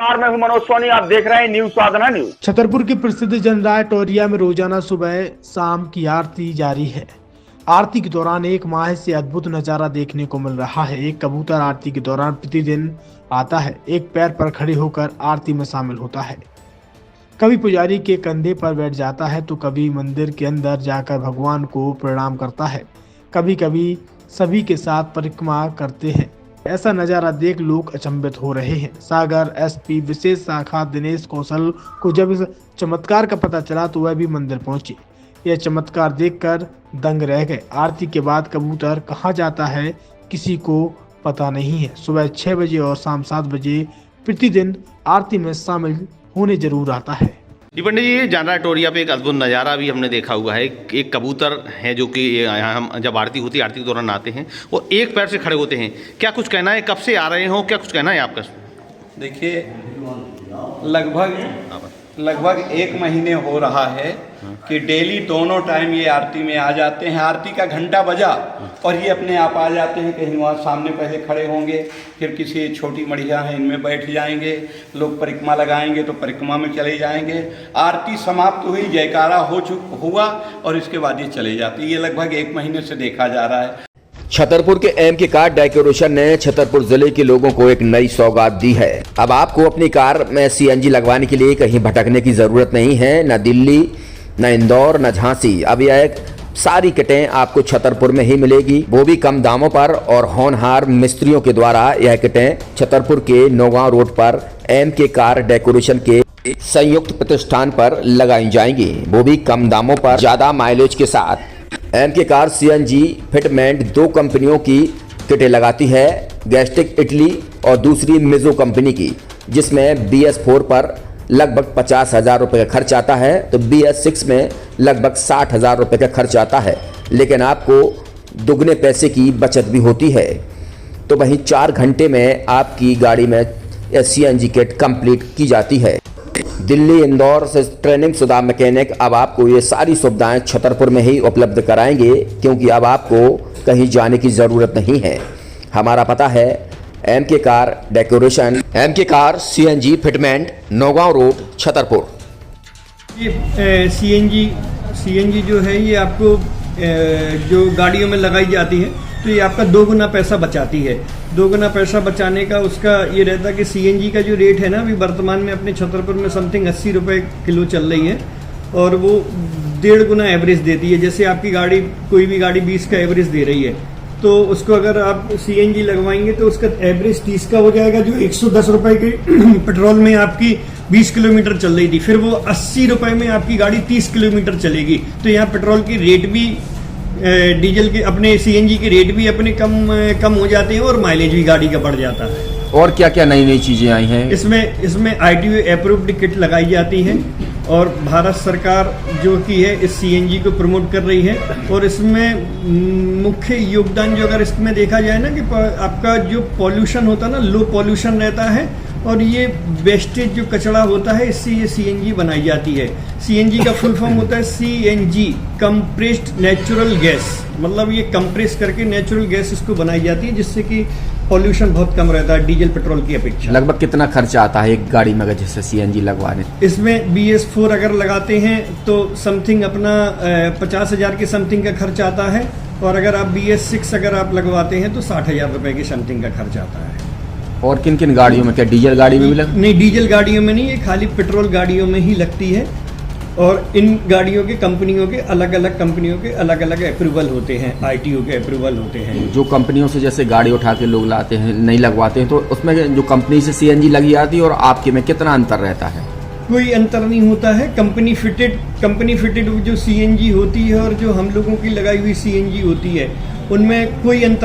मैं हूं मनोज सोनी, आप देख रहे हैं न्यूज साधना न्यूज। छतरपुर के प्रसिद्ध जनराय टोरिया में रोजाना सुबह शाम की आरती जारी है। आरती के दौरान एक माह से अद्भुत नजारा देखने को मिल रहा है। एक कबूतर आरती के दौरान प्रतिदिन आता है, एक पैर पर खड़े होकर आरती में शामिल होता है। कभी पुजारी के कंधे पर बैठ जाता है तो कभी मंदिर के अंदर जाकर भगवान को प्रणाम करता है। कभी कभी सभी के साथ परिक्रमा करते हैं। ऐसा नजारा देख लोग अचंभित हो रहे हैं। सागर एसपी विशेष शाखा दिनेश कौशल को जब इस चमत्कार का पता चला तो वह भी मंदिर पहुंचे। यह चमत्कार देखकर दंग रह गए। आरती के बाद कबूतर कहाँ जाता है किसी को पता नहीं है। सुबह 6 बजे और शाम 7 बजे प्रतिदिन आरती में शामिल होने जरूर आता है। जी पंडित जी, जानरा टोरिया पे एक अद्भुत नज़ारा भी हमने देखा हुआ है। एक कबूतर है जो कि हम जब आरती होती है, आरती के दौरान आते हैं, वो एक पैर से खड़े होते हैं। क्या कुछ कहना है, कब से आ रहे हो, क्या कुछ कहना है आपका? देखिए, लगभग 1 महीने हो रहा है कि डेली दोनों टाइम ये आरती में आ जाते हैं। आरती का घंटा बजा और ये अपने आप आ जाते हैं। कहीं वहाँ सामने पहले खड़े होंगे, फिर किसी छोटी मढ़िया है इनमें बैठ जाएंगे, लोग परिक्रमा लगाएंगे तो परिक्रमा में चले जाएंगे। आरती समाप्त हुई, जयकारा हुआ और इसके बाद ये चले जाती है। ये लगभग 1 महीने से देखा जा रहा है। छतरपुर के एमके कार डेकोरेशन ने छतरपुर जिले के लोगों को एक नई सौगात दी है। अब आपको अपनी कार में सीएनजी लगवाने के लिए कहीं भटकने की जरूरत नहीं है, न दिल्ली, न इंदौर, न झांसी। अब यह सारी किटें आपको छतरपुर में ही मिलेगी, वो भी कम दामों पर। और होनहार मिस्त्रियों के द्वारा यह किटें छतरपुर के नौगांव रोड पर एमके कार डेकोरेशन के संयुक्त प्रतिष्ठान पर लगाई जाएंगी, वो भी कम दामों पर, ज्यादा माइलेज के साथ। एमके कार सीएनजी फिटमेंट 2 कंपनियों की किटें लगाती है, गैस्टिक इटली और दूसरी मिजो कंपनी की, जिसमें BS4 पर लगभग 50,000 रुपये का खर्च आता है तो BS6 में लगभग 60,000 रुपये का खर्च आता है। लेकिन आपको दुगने पैसे की बचत भी होती है। तो वहीं 4 घंटे में आपकी गाड़ी में सीएनजी किट कंप्लीट की जाती है। दिल्ली, इंदौर से ट्रेनिंग शुदा मैकेनिक अब आपको ये सारी सुविधाएं छतरपुर में ही उपलब्ध कराएंगे, क्योंकि अब आपको कहीं जाने की ज़रूरत नहीं है। हमारा पता है MK car decoration, MK car CNG fitment, Naugaon road, Chhatarpur. ये सीएनजी जो है ये आपको जो गाड़ियों में लगाई जाती है तो ये आपका 2 गुना पैसा बचाती है। 2 गुना पैसा बचाने का उसका ये रहता है कि सीएनजी का जो रेट है ना, अभी वर्तमान में अपने छतरपुर में समथिंग 80 रुपये किलो चल रही है और वो 1.5 गुना एवरेज देती है। जैसे आपकी गाड़ी, कोई भी गाड़ी 20 का एवरेज दे रही है तो उसको अगर आप सीएनजी लगवाएंगे तो उसका एवरेज 30 का हो जाएगा। जो 110 रुपये के पेट्रोल में आपकी 20 किलोमीटर चल रही थी, फिर वो 80 रुपये में आपकी गाड़ी 30 किलोमीटर चलेगी। तो यहाँ पेट्रोल की रेट भी, डीजल के, अपने सीएनजी के रेट भी अपने कम हो जाते हैं और माइलेज भी गाड़ी का बढ़ जाता है। और क्या क्या नई चीजें आई हैं? इसमें ITO अप्रूव्ड किट लगाई जाती है और भारत सरकार जो की है इस सीएनजी को प्रमोट कर रही है। और इसमें मुख्य योगदान जो अगर इसमें देखा जाए ना कि आपका जो पॉल्यूशन होता है ना, लो पॉल्यूशन रहता है और ये वेस्टेज जो कचरा होता है इससे ये सीएनजी बनाई जाती है। सीएनजी का फुल फॉर्म होता है CNG, कंप्रेस्ड नेचुरल गैस। मतलब ये कंप्रेस करके नेचुरल गैस इसको बनाई जाती है, जिससे कि पॉल्यूशन बहुत कम रहता है डीजल पेट्रोल की अपेक्षा। लगभग कितना खर्चा आता है एक गाड़ी में जैसे सीएनजी लगवाने? इसमें BS4 अगर लगाते हैं तो समथिंग अपना 50,000 के समथिंग का खर्च आता है और अगर आप BS6 अगर आप लगवाते हैं तो 60,000 रुपये की समथिंग का खर्च आता है। और किन किन गाड़ियों में, क्या डीजल गाड़ी में भी नहीं, डीजल गाड़ियों में नहीं, ये खाली पेट्रोल गाड़ियों में ही लगती है। और इन गाड़ियों के कंपनियों के अलग अलग अप्रूवल होते हैं, ITO के अप्रूवल होते हैं। जो कंपनियों से जैसे गाड़ी उठा के लोग लाते हैं, नहीं लगवाते हैं, तो उसमें जो कंपनी से सीएनजी लगी आती है और आपके में कितना अंतर रहता है? कोई अंतर नहीं होता है। कंपनी फिटेड जो सीएनजी होती है और जो हम लोगों की लगाई हुई सीएनजी होती है, उनमें कोई अंतर